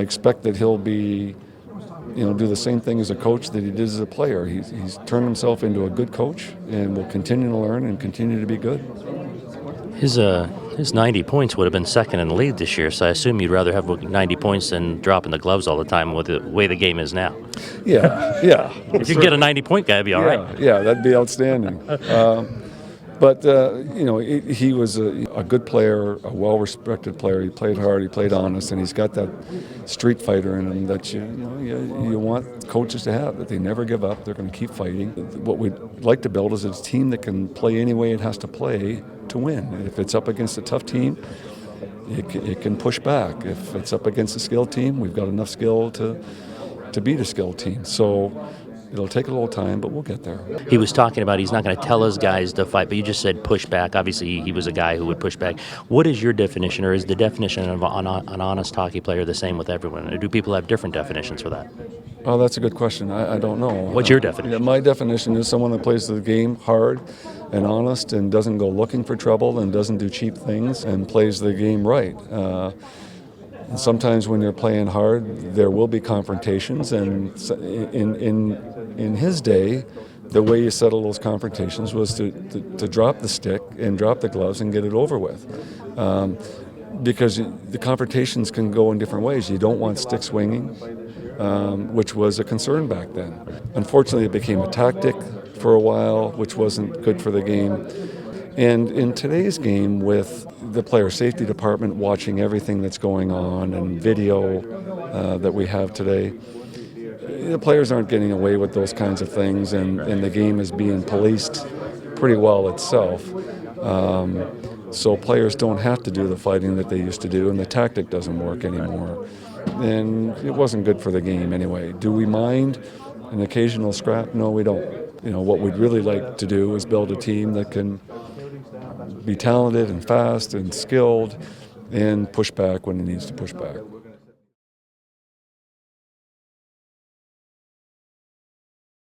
expect that he'll be, do the same thing as a coach that he did as a player. He's turned himself into a good coach and will continue to learn and continue to be good. His 90 points would have been second in the league this year, so I assume you'd rather have 90 points than dropping the gloves all the time with the way the game is now. Yeah. If you can get a 90-point guy, it'd be all right. Yeah, that'd be outstanding. But he was a good player, a well-respected player. He played hard, he played honest, and he's got that street fighter in him that you want coaches to have, that they never give up. They're going to keep fighting. What we'd like to build is a team that can play any way it has to play to win. If it's up against a tough team, it can push back. If it's up against a skilled team, we've got enough skill to beat a skilled team. So it'll take a little time, but we'll get there. He was talking about he's not going to tell his guys to fight, but you just said push back. Obviously, he was a guy who would push back. What is your definition, or is the definition of an honest hockey player the same with everyone? Or do people have different definitions for that? Oh, that's a good question. I don't know. What's your definition? My definition is someone that plays the game hard and honest and doesn't go looking for trouble and doesn't do cheap things and plays the game right. And sometimes when you're playing hard, there will be confrontations, and in his day, the way you settle those confrontations was to drop the stick and drop the gloves and get it over with. Because the confrontations can go in different ways. You don't want stick swinging, which was a concern back then. Unfortunately, it became a tactic for a while, which wasn't good for the game. And in today's game, with the player safety department watching everything that's going on and video that we have today, the players aren't getting away with those kinds of things, and the game is being policed pretty well itself. So players don't have to do the fighting that they used to do, and the tactic doesn't work anymore. And it wasn't good for the game anyway. Do we mind an occasional scrap? No, we don't. What we'd really like to do is build a team that can be talented and fast and skilled and push back when it needs to push back.